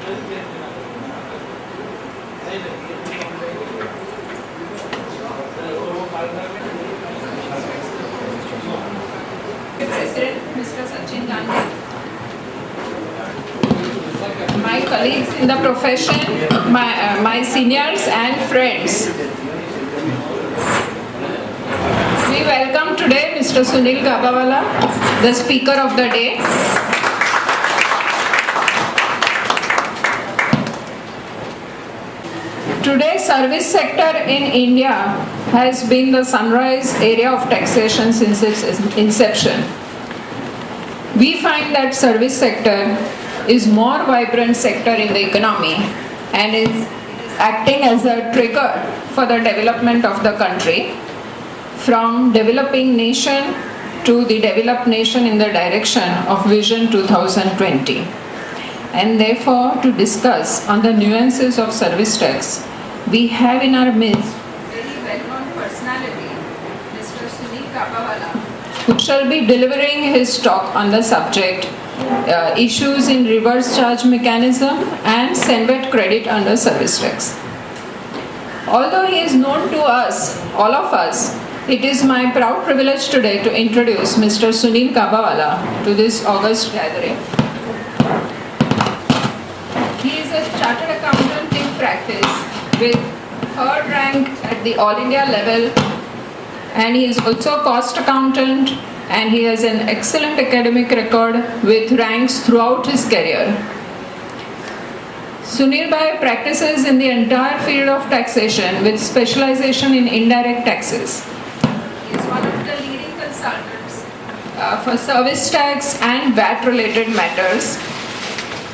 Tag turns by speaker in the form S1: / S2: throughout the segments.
S1: President Mr. Sachin Gandhi, my colleagues in the profession, my seniors and friends. We welcome today Mr. Sunil Gabawala, the speaker of the day. Today, service sector in India has been the sunrise area of taxation since its inception. We find that service sector is more vibrant sector in the economy and is acting as a trigger for the development of the country from developing nation to the developed nation in the direction of Vision 2020. And therefore, to discuss on the nuances of service tax, we have in our midst very well-known personality, Mr. Sunil Gabawala, who shall be delivering his talk on the subject, issues in reverse charge mechanism and Senvet credit under service tax. Although he is known to us, all of us, it is my proud privilege today to introduce Mr. Sunil Gabawala to this august gathering. He is a chartered accountant in practice with third rank at the All India level, and he is also cost accountant, and he has an excellent academic record with ranks throughout his career. Sunil Bhai practices in the entire field of taxation with specialization in indirect taxes. He is one of the leading consultants for service tax and VAT related matters.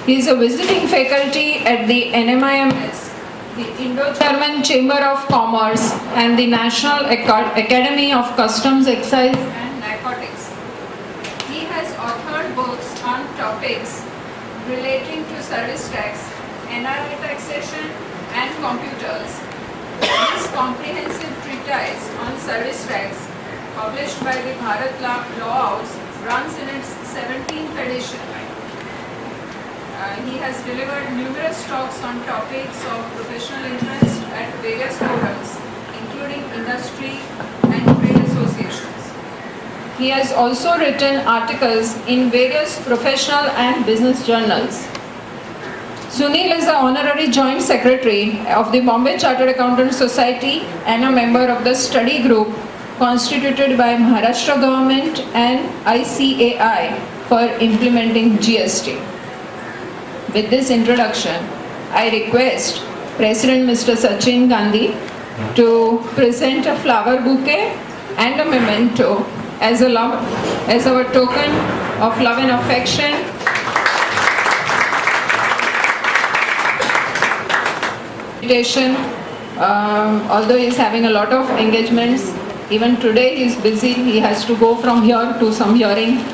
S1: He is a visiting faculty at the NMIMS, the Indo-German Chamber of Commerce and the National Academy of Customs, Excise and Narcotics. He has authored books on topics relating to service tax, NRI taxation and computers. His comprehensive treatise on service tax, published by the Bharat Law House, runs in its 17th edition. He has delivered numerous talks on topics of professional interest at various forums, including industry and trade associations. He has also written articles in various professional and business journals. Sunil is the Honorary Joint Secretary of the Bombay Chartered Accountants Society and a member of the study group constituted by Maharashtra government and ICAI for implementing GST. With this introduction, I request President Mr. Sachin Gandhi to present a flower bouquet and a memento as our token of love and affection. Although he is having a lot of engagements, even today he is busy. He has to go from here to some hearing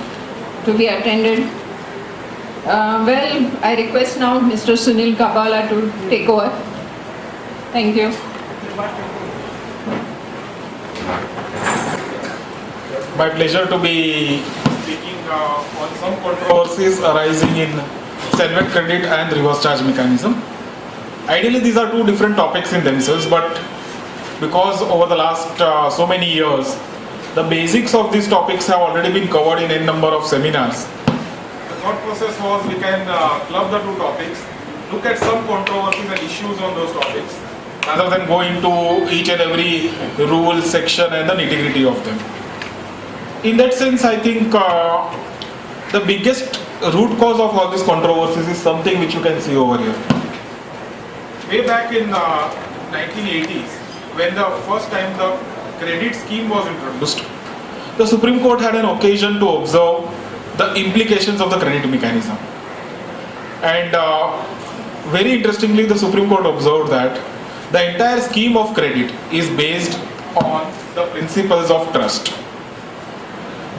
S1: to be attended. I request now Mr. Sunil Gabawala to take over. Thank you.
S2: My pleasure to be speaking on some controversies arising in Senvet credit and reverse charge mechanism. Ideally, these are two different topics in themselves, but because over the last so many years, the basics of these topics have already been covered in n number of seminars. The thought process was we can club the two topics, look at some controversies and issues on those topics, rather than go into each and every rule, section and the nitty-gritty of them. In that sense, I think the biggest root cause of all these controversies is something which you can see over here. Way back in 1980s, when the first time the credit scheme was introduced, the Supreme Court had an occasion to observe the implications of the credit mechanism. And very interestingly, the Supreme Court observed that the entire scheme of credit is based on the principles of trust.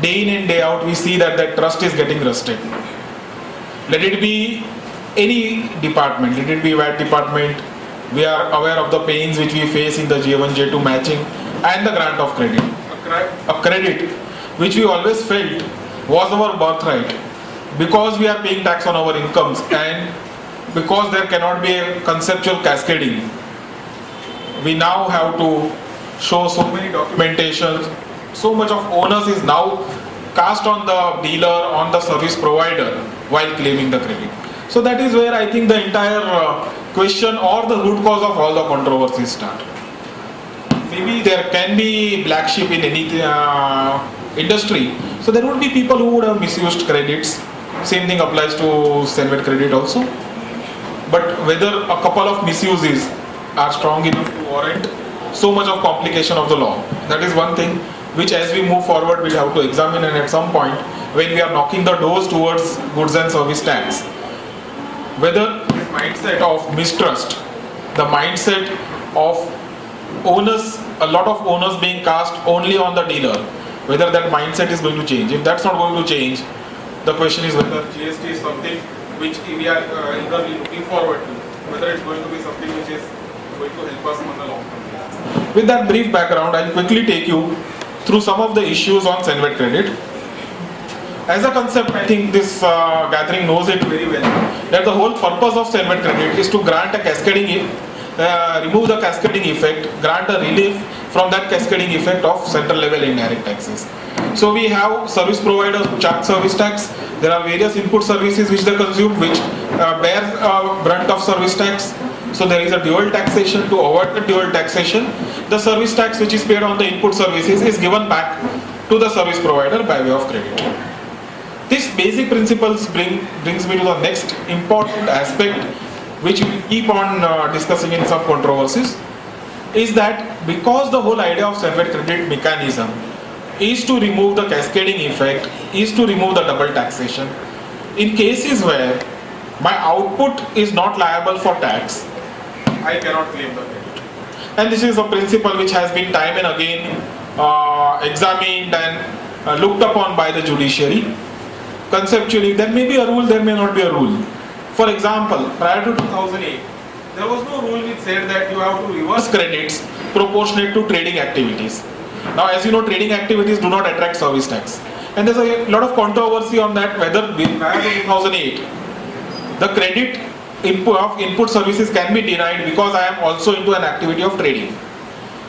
S2: Day in and day out, we see that that trust is getting rusted. Let it be any department, let it be VAT department, we are aware of the pains which we face in the J1, J2 matching and the grant of credit. A credit which we always felt was our birthright because we are paying tax on our incomes and because there cannot be a conceptual cascading, we now have to show so many documentations, so much of onus is now cast on the dealer, on the service provider while claiming the credit. So that is where I think the entire question or the root cause of all the controversies start. Maybe there can be black sheep in any industry, so there would be people who would have misused credits. Same thing applies to Senvet credit also. But whether a couple of misuses are strong enough to warrant so much of complication of the law, that is one thing which as we move forward we'll have to examine, and at some point when we are knocking the doors towards goods and service tax, whether this mindset of mistrust, the mindset of onus, a lot of onus being cast only on the dealer, whether that mindset is going to change. If that's not going to change, the question is whether GST is something which we are eagerly looking forward to, whether it's going to be something which is going to help us on the long term. With that brief background, I'll quickly take you through some of the issues on Senvet credit. As a concept, I think this gathering knows it very well, that the whole purpose of Senvet credit is to grant a cascading, remove the cascading effect, grant a relief from that cascading effect of central level indirect taxes. So we have service providers who charge service tax. There are various input services which they consume, which bear brunt of service tax. So there is a dual taxation. To avoid the dual taxation, the service tax which is paid on the input services is given back to the service provider by way of credit. This basic principles brings me to the next important aspect, which we keep on discussing in some controversies, is that because the whole idea of Senvet credit mechanism is to remove the cascading effect, is to remove the double taxation, in cases where my output is not liable for tax, I cannot claim the credit. And this is a principle which has been time and again examined and looked upon by the judiciary. Conceptually, there may be a rule, there may not be a rule. For example, prior to 2008, there was no rule which said that you have to reverse credits proportionate to trading activities. Now, as you know, trading activities do not attract service tax. And there's a lot of controversy on that, whether prior to 2008, the credit input services can be denied because I am also into an activity of trading.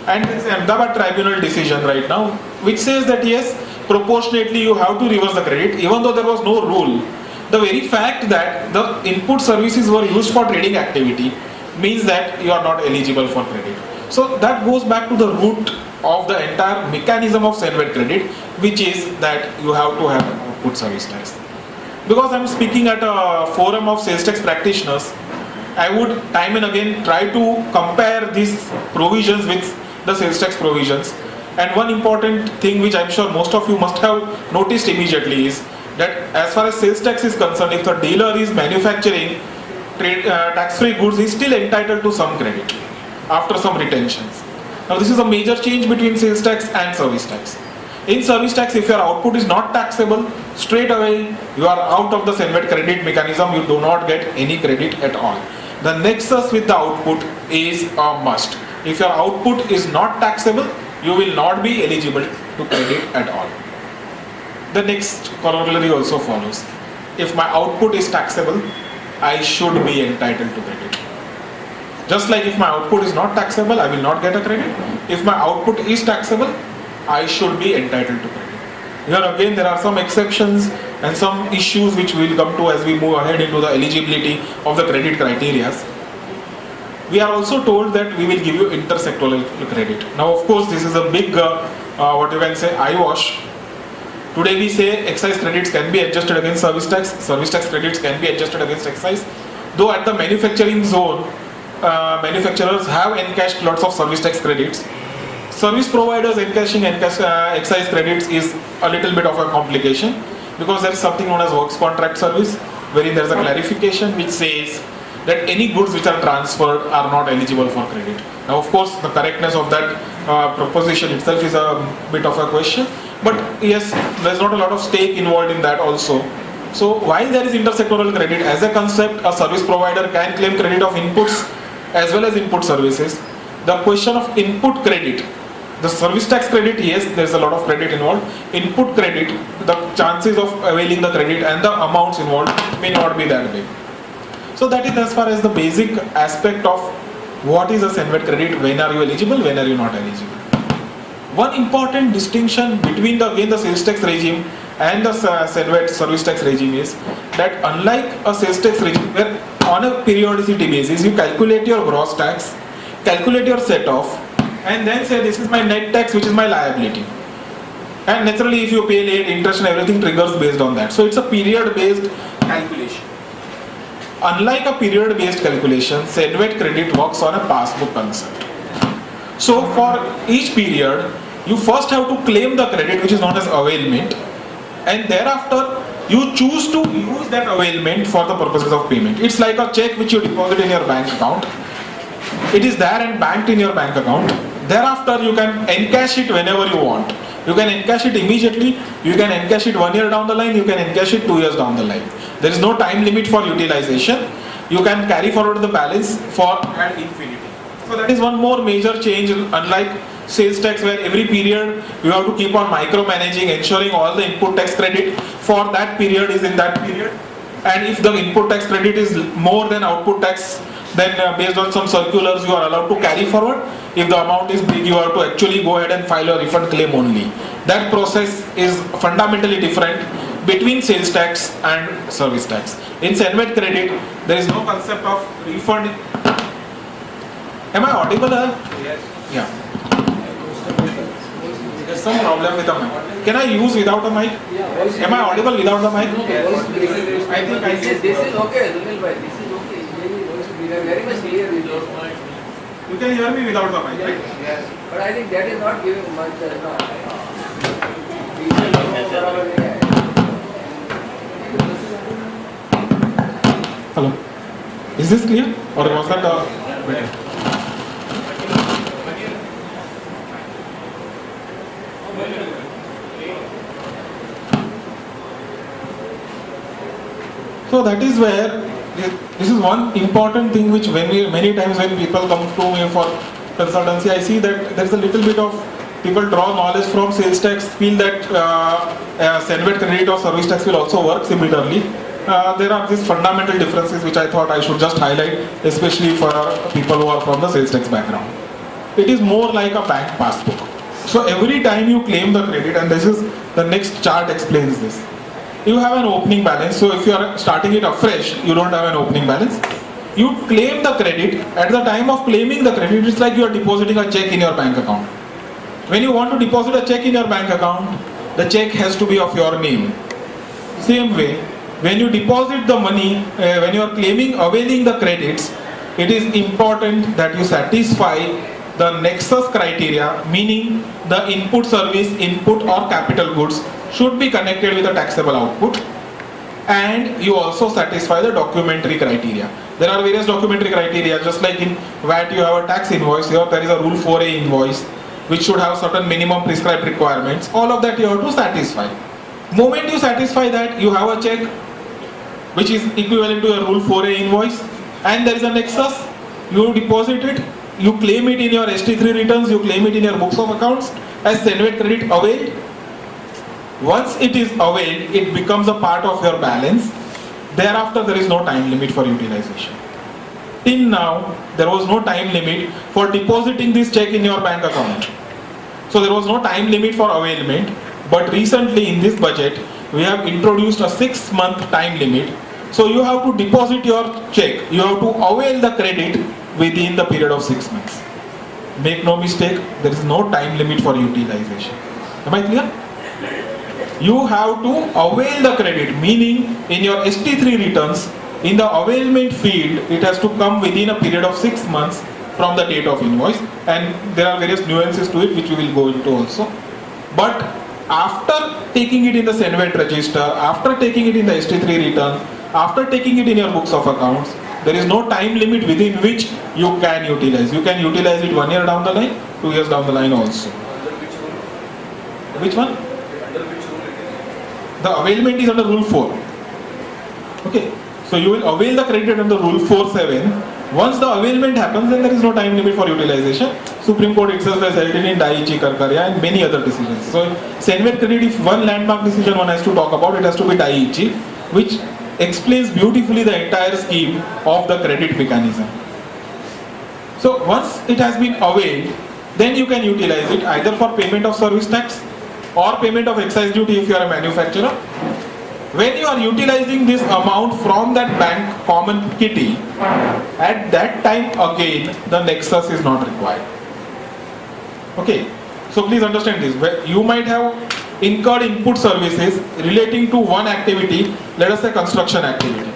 S2: And there's an Ahmedabad tribunal decision right now, which says that yes, proportionately you have to reverse the credit, even though there was no rule. The very fact that the input services were used for trading activity means that you are not eligible for credit. So that goes back to the root of the entire mechanism of Senvet credit, which is that you have to have an output service tax. Because I am speaking at a forum of sales tax practitioners, I would time and again try to compare these provisions with the sales tax provisions. And one important thing which I am sure most of you must have noticed immediately is that as far as sales tax is concerned, if the dealer is manufacturing tax-free goods, he is still entitled to some credit after some retentions. Now this is a major change between sales tax and service tax. In service tax, if your output is not taxable, straight away you are out of the Senvet credit mechanism, you do not get any credit at all. The nexus with the output is a must. If your output is not taxable, you will not be eligible to credit at all. The next corollary also follows. If my output is taxable, I should be entitled to credit. Just like if my output is not taxable, I will not get a credit. If my output is taxable, I should be entitled to credit. Here again there are some exceptions and some issues which we will come to as we move ahead into the eligibility of the credit criteria. We are also told that we will give you intersectoral credit. Now of course this is a big what you can say eyewash. Today we say excise credits can be adjusted against service tax credits can be adjusted against excise. Though at the manufacturing zone, manufacturers have encashed lots of service tax credits. Service providers encashing excise credits is a little bit of a complication, because there is something known as works contract service, wherein there is a clarification which says that any goods which are transferred are not eligible for credit. Now of course the correctness of that proposition itself is a bit of a question, but yes, there is not a lot of stake involved in that also. So while there is intersectoral credit as a concept, a service provider can claim credit of inputs as well as input services. The question of input credit, the service tax credit, yes, there is a lot of credit involved. Input credit, the chances of availing the credit and the amounts involved may not be that big. So that is as far as the basic aspect of what is a Senvet credit, when are you eligible, when are you not eligible. One important distinction between the sales tax regime and the Senvet service tax regime is that unlike a sales tax regime where on a periodicity basis you calculate your gross tax, calculate your set off, and then say this is my net tax which is my liability. And naturally if you pay late, interest and everything triggers based on that. So it's a period based calculation. Unlike a period based calculation, Senvet credit works on a passbook concept. So for each period, you first have to claim the credit which is known as availment, and thereafter you choose to use that availment for the purposes of payment. It's like a check which you deposit in your bank account. It is there and banked in your bank account. Thereafter you can encash it whenever you want. You can encash it immediately, you can encash it 1 year down the line, you can encash it 2 years down the line. There is no time limit for utilization. You can carry forward the balance for ad infinity. So that is one more major change, unlike sales tax where every period you have to keep on micromanaging, ensuring all the input tax credit for that period is in that period. And if the input tax credit is more than output tax, then based on some circulars you are allowed to carry forward. If the amount is big, you have to actually go ahead and file a refund claim only. That process is fundamentally different between sales tax and service tax. In Senvet credit, there is no concept of refund. Am I audible?
S3: Yes.
S2: Yeah. There's some problem with the mic. Can I use without a mic? Am I audible without the mic? I think I
S3: This is okay, Sunil bhai. This is okay. We are very much clear with your point.
S2: You can hear me without the mic, right?
S3: Yes. But I think that is not giving much.
S2: Hello. Is this clear? Or was that better? So that is where this is one important thing which many times when people come to me for consultancy, I see that there is a little bit of people draw knowledge from sales tax, feel that Senvet credit or service tax will also work similarly. There are these fundamental differences which I thought I should just highlight, especially for people who are from the sales tax background. It is more like a bank passbook. So every time you claim the credit, and this is the next chart explains this. You have an opening balance. So if you are starting it afresh, you don't have an opening balance. You claim the credit. At the time of claiming the credit, it's like you are depositing a check in your bank account. When you want to deposit a check in your bank account, the check has to be of your name. Same way, when you deposit the money, when you are claiming, availing the credits, it is important that you satisfy the nexus criteria, meaning the input service, input or capital goods should be connected with a taxable output, and you also satisfy the documentary criteria. There are various documentary criteria, just like in VAT you have a tax invoice, here there is a Rule 4A invoice which should have certain minimum prescribed requirements. All of that you have to satisfy. Moment you satisfy that, you have a check which is equivalent to a Rule 4A invoice, and there is a nexus, you deposit it, you claim it in your ST3 returns, you claim it in your books of accounts as Senvet credit availed. Once it is availed, it becomes a part of your balance. Thereafter, there is no time limit for utilization. Till now, there was no time limit for depositing this check in your bank account. So there was no time limit for availment. But recently in this budget, we have introduced a 6-month time limit. So you have to deposit your check. You have to avail the credit within the period of 6 months. Make no mistake, there is no time limit for utilization. Am I clear? You have to avail the credit, meaning in your ST3 returns, in the availment field, it has to come within a period of 6 months from the date of invoice, and there are various nuances to it which we will go into also. But after taking it in the Senvet register, after taking it in the ST3 return, after taking it in your books of accounts, there is no time limit within which you can utilize. You can utilize it 1 year down the line, 2 years down the line also. Which one? The availment is under Rule 4. Okay. So you will avail the credit under Rule 4.7. Once the availment happens, then there is no time limit for utilization. Supreme Court itself has held it in Daiichi Karkarya and many other decisions. So Senvet credit, if one landmark decision one has to talk about, it has to be Daiichi, which explains beautifully the entire scheme of the credit mechanism. So once it has been availed, then you can utilize it either for payment of service tax or payment of excise duty if you are a manufacturer. When you are utilizing this amount from that bank common kitty, at that time again the nexus is not required. Okay, so please understand this. You might have incurred input services relating to one activity, let us say construction activity.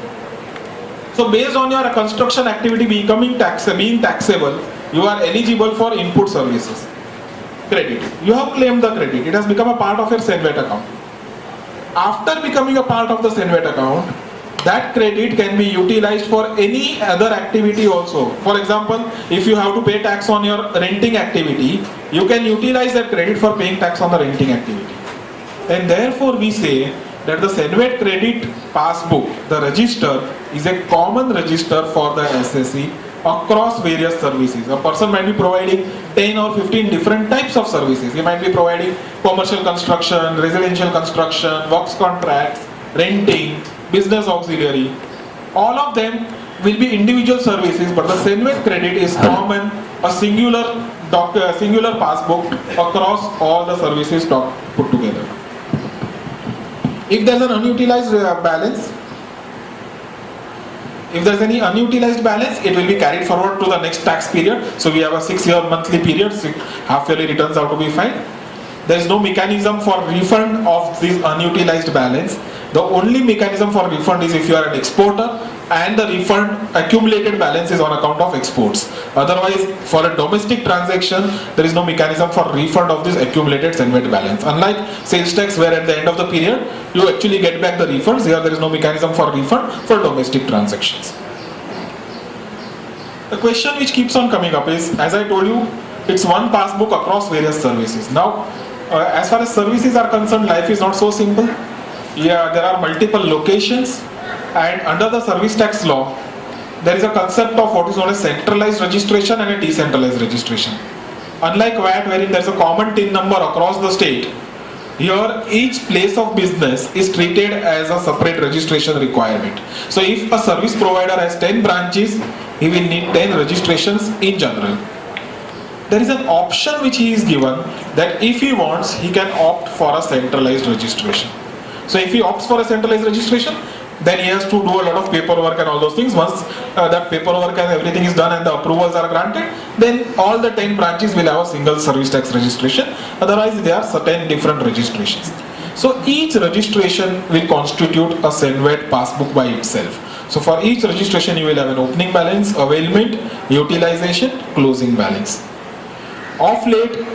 S2: So based on your construction activity being taxable, you are eligible for input services credit. You have claimed the credit. It has become a part of your Senvet account. After becoming a part of the Senvet account, that credit can be utilized for any other activity also. For example, if you have to pay tax on your renting activity, you can utilize that credit for paying tax on the renting activity. And therefore we say that the Senvet credit passbook, the register, is a common register for the SSE across various services. A person might be providing 10 or 15 different types of services. He might be providing commercial construction, residential construction, works contracts, renting, business auxiliary. All of them will be individual services, but the Senvet credit is common, a singular passbook across all the services put together. If there's an unutilized balance, if there's any unutilized balance, it will be carried forward to the next tax period. So we have a 6-year monthly period, half-yearly returns have to be filed. There is no mechanism for refund of this unutilized balance. The only mechanism for refund is if you are an exporter and the refund accumulated balance is on account of exports. Otherwise, for a domestic transaction, there is no mechanism for refund of this accumulated Senvet balance. Unlike sales tax, where at the end of the period, you actually get back the refunds, here there is no mechanism for refund for domestic transactions. The question which keeps on coming up is, as I told you, it's one passbook across various services. Now, as far as services are concerned, life is not so simple. Yeah, there are multiple locations, and under the service tax law, there is a concept of what is known as centralized registration and a decentralized registration. Unlike VAT, wherein there is a common TIN number across the state, here each place of business is treated as a separate registration requirement. So if a service provider has 10 branches, he will need 10 registrations in general. There is an option which he is given that if he wants, he can opt for a centralized registration. So if he opts for a centralized registration, then he has to do a lot of paperwork and all those things. Once that paperwork and everything is done and the approvals are granted, then all the 10 branches will have a single service tax registration. Otherwise, there are certain different registrations. So each registration will constitute a Senvet passbook by itself. So for each registration, you will have an opening balance, availment, utilization, closing balance. Of late,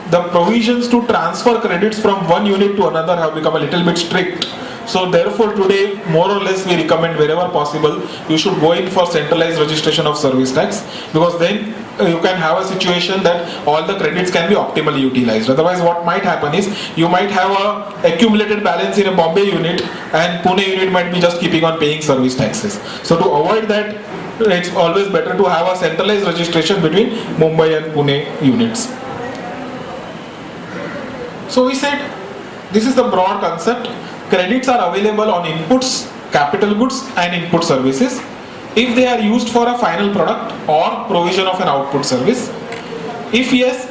S2: the provisions to transfer credits from one unit to another have become a little bit strict. So therefore today, more or less, we recommend wherever possible, you should go in for centralized registration of service tax, because then you can have a situation that all the credits can be optimally utilized. Otherwise, what might happen is, you might have a accumulated balance in a Bombay unit and Pune unit might be just keeping on paying service taxes. So to avoid that, it's always better to have a centralized registration between Mumbai and Pune units. So we said, this is the broad concept. Credits are available on inputs, capital goods and input services if they are used for a final product or provision of an output service. If yes,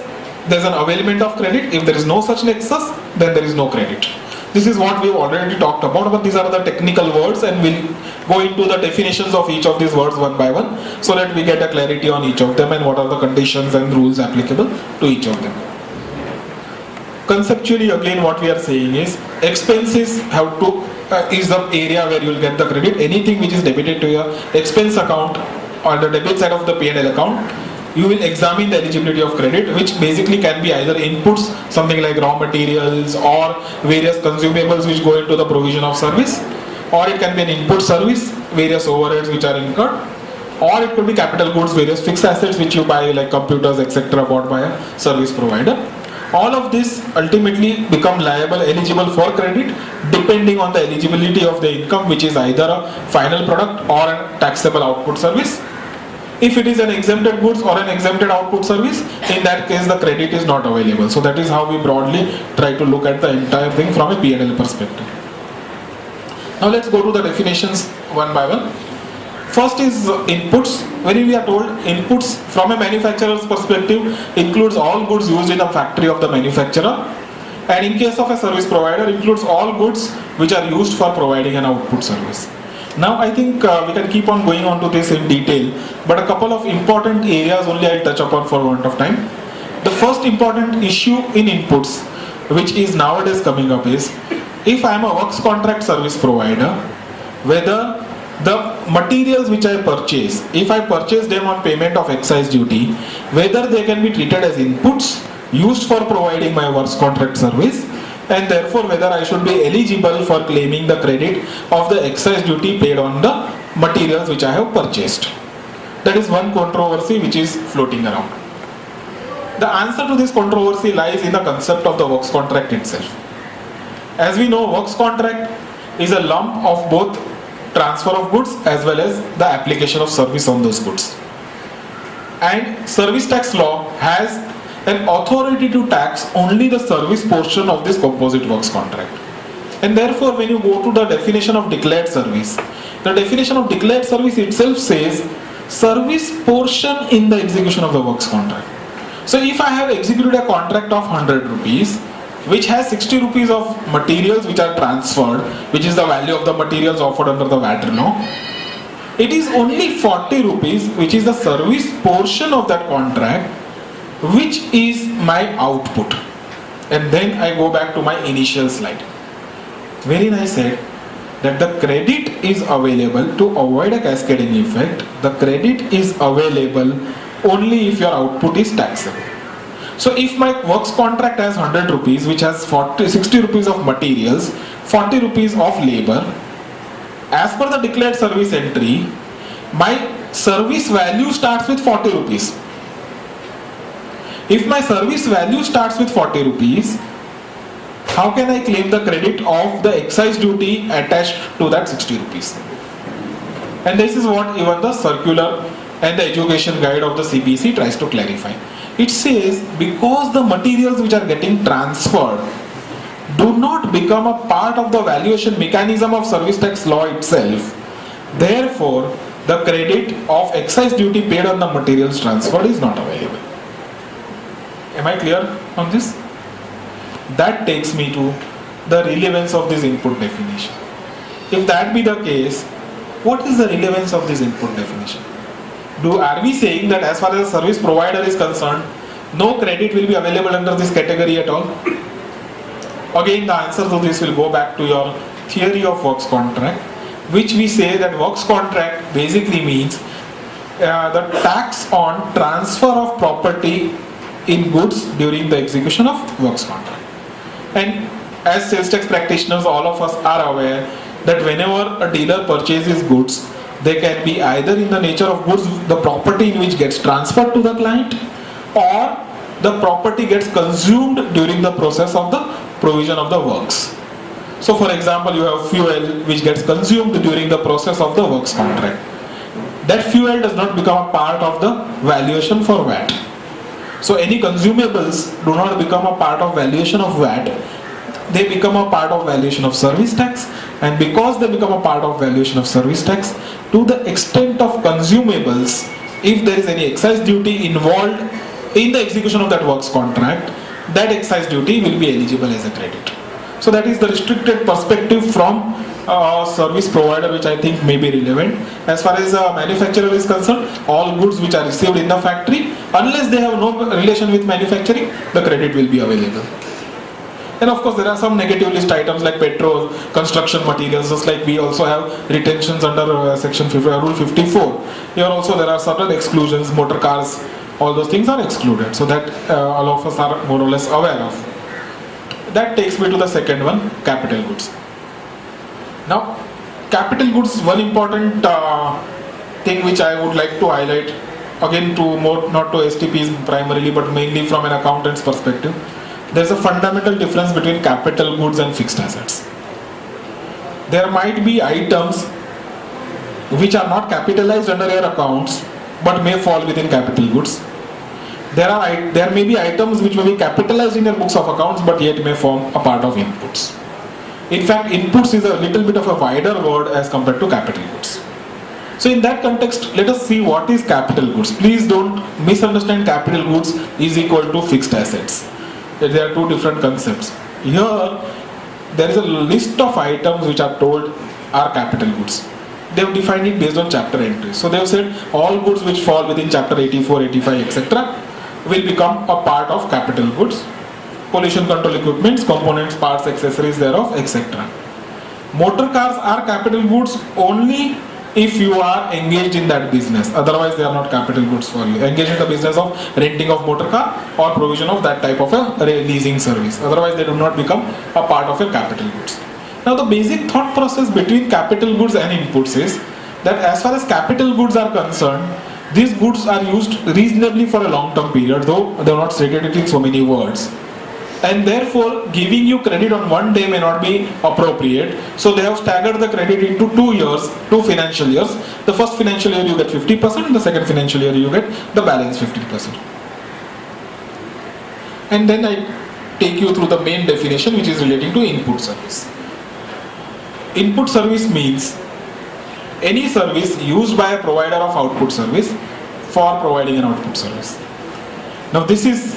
S2: there is an availment of credit. If there is no such nexus, then there is no credit. This is what we have already talked about, but these are the technical words and we'll go into the definitions of each of these words one by one so that we get a clarity on each of them and what are the conditions and rules applicable to each of them. Conceptually, again, what we are saying is expenses have to is the area where you will get the credit. Anything which is debited to your expense account or the debit side of the P&L account, you will examine the eligibility of credit, which basically can be either inputs, something like raw materials or various consumables which go into the provision of service, or it can be an input service, various overheads which are incurred, or it could be capital goods, various fixed assets which you buy like computers, etc., bought by a service provider. All of this ultimately become eligible for credit depending on the eligibility of the income, which is either a final product or a taxable output service. If it is an exempted goods or an exempted output service, in that case the credit is not available. So that is how we broadly try to look at the entire thing from a P&L perspective. Now let's go to the definitions one by one. First is inputs. When we are told inputs from a manufacturer's perspective includes all goods used in a factory of the manufacturer, and in case of a service provider includes all goods which are used for providing an output service. Now I think we can keep on going on to this in detail, but a couple of important areas only I'll touch upon for want of time. The first important issue in inputs, which is nowadays coming up, is if I am a works contract service provider, whether the materials which I purchase, if I purchase them on payment of excise duty, whether they can be treated as inputs used for providing my works contract service, and therefore whether I should be eligible for claiming the credit of the excise duty paid on the materials which I have purchased. That is one controversy which is floating around. The answer to this controversy lies in the concept of the works contract itself. As we know, works contract is a lump of both transfer of goods as well as the application of service on those goods. And service tax law has an authority to tax only the service portion of this composite works contract. And therefore, when you go to the definition of declared service, the definition of declared service itself says service portion in the execution of the works contract. So if I have executed a contract of 100 rupees, which has 60 rupees of materials which are transferred, which is the value of the materials offered under the VAT law, it is only 40 rupees which is the service portion of that contract, which is my output. And then I go back to my initial slide wherein I said that the credit is available to avoid a cascading effect. The credit is available only if your output is taxable. So if my works contract has 100 rupees, which has 60 rupees of materials, 40 rupees of labor, as per the declared service entry, my service value starts with 40 rupees. If my service value starts with 40 rupees, how can I claim the credit of the excise duty attached to that 60 rupees? And this is what even the circular and the education guide of the CBC tries to clarify. It says because the materials which are getting transferred do not become a part of the valuation mechanism of service tax law itself, therefore the credit of excise duty paid on the materials transferred is not available. Am I clear on this? That takes me to the relevance of this input definition. If that be the case, what is the relevance of this input definition? Are we saying that as far as the service provider is concerned, no credit will be available under this category at all? Again, the answer to this will go back to your theory of works contract, which we say that works contract basically means the tax on transfer of property in goods during the execution of works contract. And as sales tax practitioners, all of us are aware that whenever a dealer purchases goods, they can be either in the nature of goods, the property in which gets transferred to the client, or the property gets consumed during the process of the provision of the works. So for example, you have fuel which gets consumed during the process of the works contract. That fuel does not become a part of the valuation for VAT. So any consumables do not become a part of valuation of VAT. They become a part of valuation of service tax, and because they become a part of valuation of service tax, to the extent of consumables, if there is any excise duty involved in the execution of that works contract, that excise duty will be eligible as a credit. So that is the restricted perspective from service provider, which I think may be relevant. As far as a manufacturer is concerned, all goods which are received in the factory, unless they have no relation with manufacturing, the credit will be available. And of course there are some negative list items like petrol, construction materials, just like we also have retentions under section 50, rule 54. Here also there are certain exclusions, motor cars, all those things are excluded. So that all of us are more or less aware of. That takes me to the second one, capital goods. Now, capital goods, one important thing which I would like to highlight, again to more, not to STPs primarily, but mainly from an accountant's perspective. There is a fundamental difference between capital goods and fixed assets. There might be items which are not capitalized under your accounts but may fall within capital goods. There may be items which may be capitalized in your books of accounts but yet may form a part of inputs. In fact, inputs is a little bit of a wider word as compared to capital goods. So in that context, let us see what is capital goods. Please don't misunderstand capital goods is equal to fixed assets. There are two different concepts. Here, there is a list of items which are told are capital goods. They have defined it based on chapter entries. So they have said all goods which fall within chapter 84, 85, etc. will become a part of capital goods. Pollution control equipments, components, parts, accessories thereof, etc. Motor cars are capital goods only if you are engaged in that business. Otherwise they are not capital goods for you. Engaged in the business of renting of motor car or provision of that type of a leasing service. Otherwise they do not become a part of your capital goods. Now the basic thought process between capital goods and inputs is that as far as capital goods are concerned, these goods are used reasonably for a long term period, though they are not stated it in so many words. And therefore giving you credit on one day may not be appropriate. So they have staggered the credit into 2 years, 2 financial years. The first financial year you get 50%, the second financial year you get the balance 50%. And then I take you through the main definition, which is relating to input service. Input service means any service used by a provider of output service for providing an output service. Now this is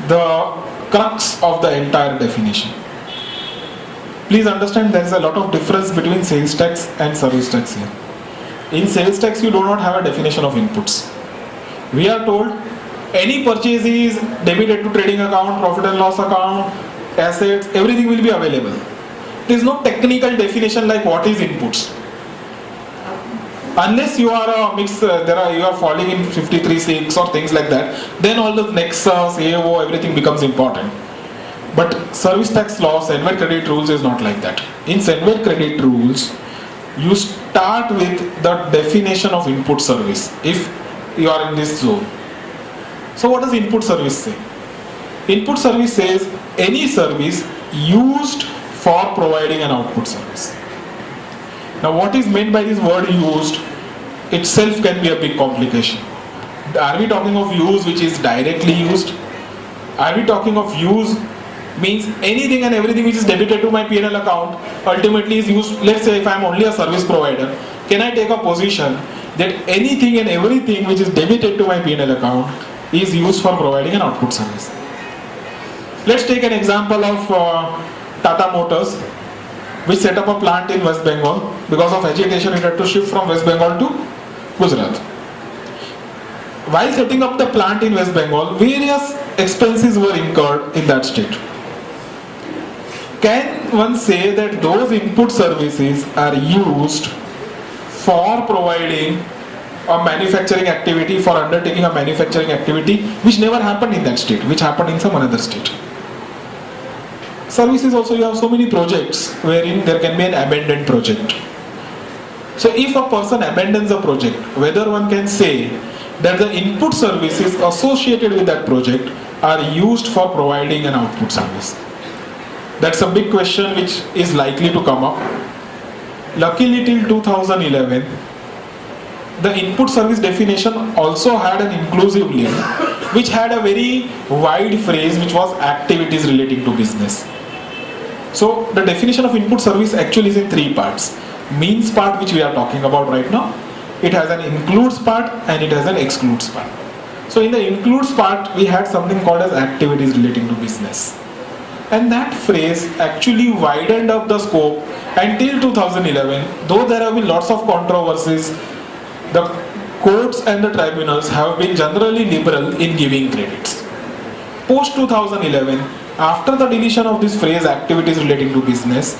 S2: the crux of the entire definition. Please understand there is a lot of difference between sales tax and service tax here. In sales tax you do not have a definition of inputs. We are told any purchase is debited to trading account, profit and loss account, assets, everything will be available. There is no technical definition like what is inputs. Unless you are a mix, you are falling in 53(6) or things like that, then all the nexus, AO, everything becomes important. But service tax law, Senware credit rules is not like that. In Senware credit rules, you start with the definition of input service if you are in this zone. So what does input service say? Input service says any service used for providing an output service. Now what is meant by this word used itself can be a big complication. Are we talking of use which is directly used? Are we talking of use means anything and everything which is debited to my P&L account ultimately is used? Let's say if I am only a service provider, can I take a position that anything and everything which is debited to my P&L account is used for providing an output service? Let's take an example of Tata Motors, which set up a plant in West Bengal. Because of agitation, it had to shift from West Bengal to Gujarat. While setting up the plant in West Bengal, various expenses were incurred in that state. Can one say that those input services are used for providing a manufacturing activity, for undertaking a manufacturing activity which never happened in that state, which happened in some another state? Services also, you have so many projects wherein there can be an abandoned project. So if a person abandons a project, whether one can say that the input services associated with that project are used for providing an output service? That's a big question which is likely to come up. Luckily till 2011, the input service definition also had an inclusive link which had a very wide phrase which was activities relating to business. So the definition of input service actually is in 3 parts. Means part, which we are talking about right now, it has an includes part and it has an excludes part. So in the includes part we had something called as activities relating to business, and that phrase actually widened up the scope until 2011. Though there have been lots of controversies, the courts and the tribunals have been generally liberal in giving credits. Post 2011, after the deletion of this phrase activities relating to business,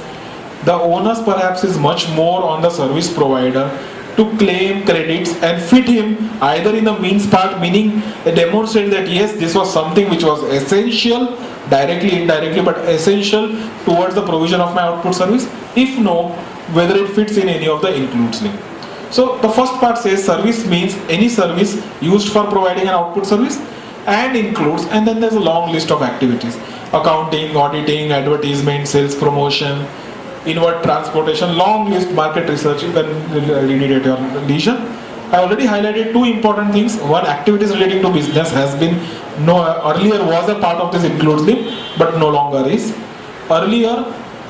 S2: the onus perhaps is much more on the service provider to claim credits and fit him either in the means part, meaning demonstrate that yes, this was something which was essential, directly, indirectly, but essential towards the provision of my output service. If no, whether it fits in any of the includes link. So the first part says service means any service used for providing an output service, and includes, and then there's a long list of activities: accounting, auditing, advertisement, sales promotion, inward transportation, long list, market research. You can read it at your leisure. I already highlighted 2 important things. One, activities relating to business has been earlier was a part of this includes list, but no longer is. Earlier,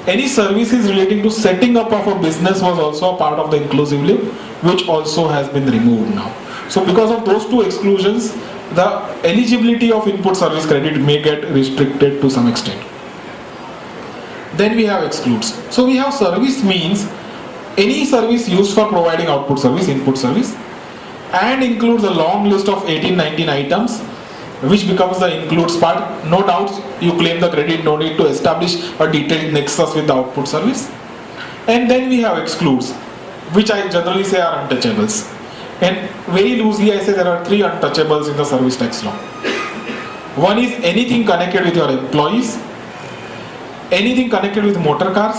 S2: any services relating to setting up of a business was also a part of the inclusive leave, which also has been removed now. So because of those two exclusions, the eligibility of input service credit may get restricted to some extent. Then we have excludes. So we have service means any service used for providing output service, input service, and includes a long list of 18-19 items, which becomes the includes part. No doubts, you claim the credit, no need to establish a detailed nexus with the output service. And then we have excludes, which I generally say are untouchables. And very loosely I say there are three untouchables in the service tax law. One is anything connected with your employees, anything connected with motor cars,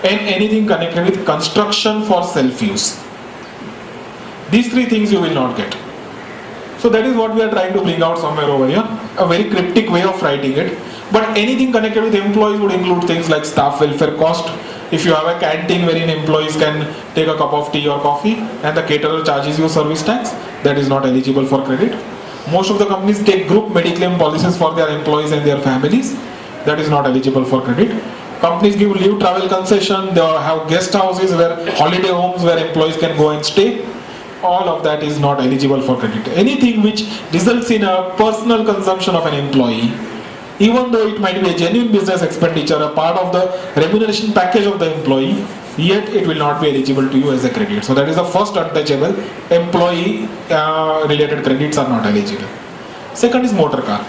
S2: and anything connected with construction for self-use. These three things you will not get. So that is what we are trying to bring out somewhere over here. A very cryptic way of writing it. But anything connected with employees would include things like staff welfare cost. If you have a canteen wherein employees can take a cup of tea or coffee and the caterer charges you service tax, that is not eligible for credit. Most of the companies take group mediclaim policies for their employees and their families. That is not eligible for credit. Companies give leave travel concession. They have guest houses, where holiday homes where employees can go and stay. All of that is not eligible for credit. Anything which results in a personal consumption of an employee, even though it might be a genuine business expenditure, a part of the remuneration package of the employee, yet it will not be eligible to you as a credit. So that is the first untouchable. Employee related credits are not eligible. Second is motor car.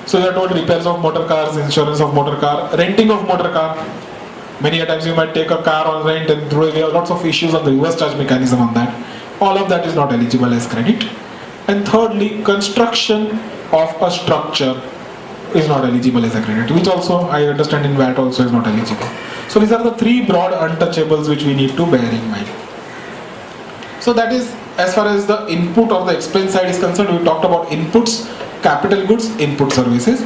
S2: So you are told repairs of motor cars, insurance of motor car, renting of motor car. Many a times you might take a car on rent and throw away. Lots of issues on the reverse charge mechanism on that. All of that is not eligible as credit. And thirdly, construction of a structure is not eligible as a credit, which also I understand in VAT also is not eligible. So these are the three broad untouchables which we need to bear in mind. So that is as far as the input or the expense side is concerned. We talked about inputs, capital goods, input services.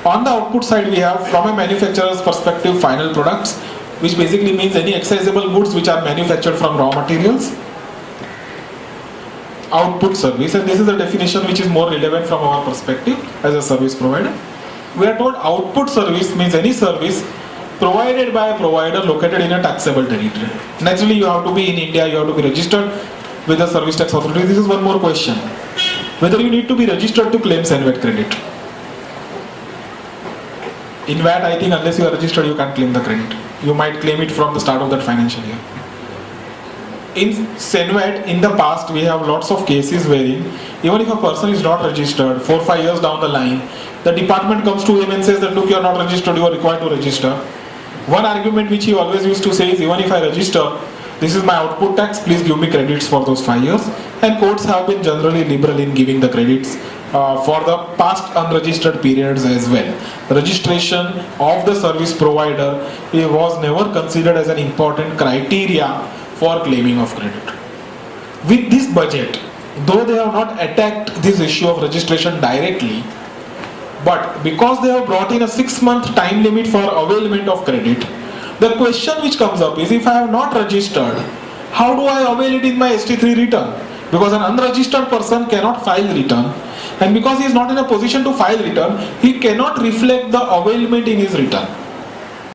S2: On the output side, we have, from a manufacturer's perspective, final products, which basically means any excisable goods which are manufactured from raw materials. Output service, and this is a definition which is more relevant from our perspective as a service provider. We are told output service means any service provided by a provider located in a taxable territory. Naturally, you have to be in India, you have to be registered with the service tax authority. This is one more question. Whether you need to be registered to claim SENVAT credit. In VAT, I think unless you are registered, you can't claim the credit. You might claim it from the start of that financial year. In SENVAT, in the past, we have lots of cases wherein even if a person is not registered, 4 or 5 years down the line, the department comes to him and says that look, you are not registered, you are required to register. One argument which he always used to say is, even if I register, this is my output tax, please give me credits for those 5 years. And courts have been generally liberal in giving the credits for the past unregistered periods as well. Registration of the service provider was never considered as an important criteria for claiming of credit. With this budget, though they have not attacked this issue of registration directly, but because they have brought in a 6-month time limit for availment of credit, the question which comes up is, if I have not registered, how do I avail it in my ST3 return? Because an unregistered person cannot file return, and because he is not in a position to file return, he cannot reflect the availment in his return.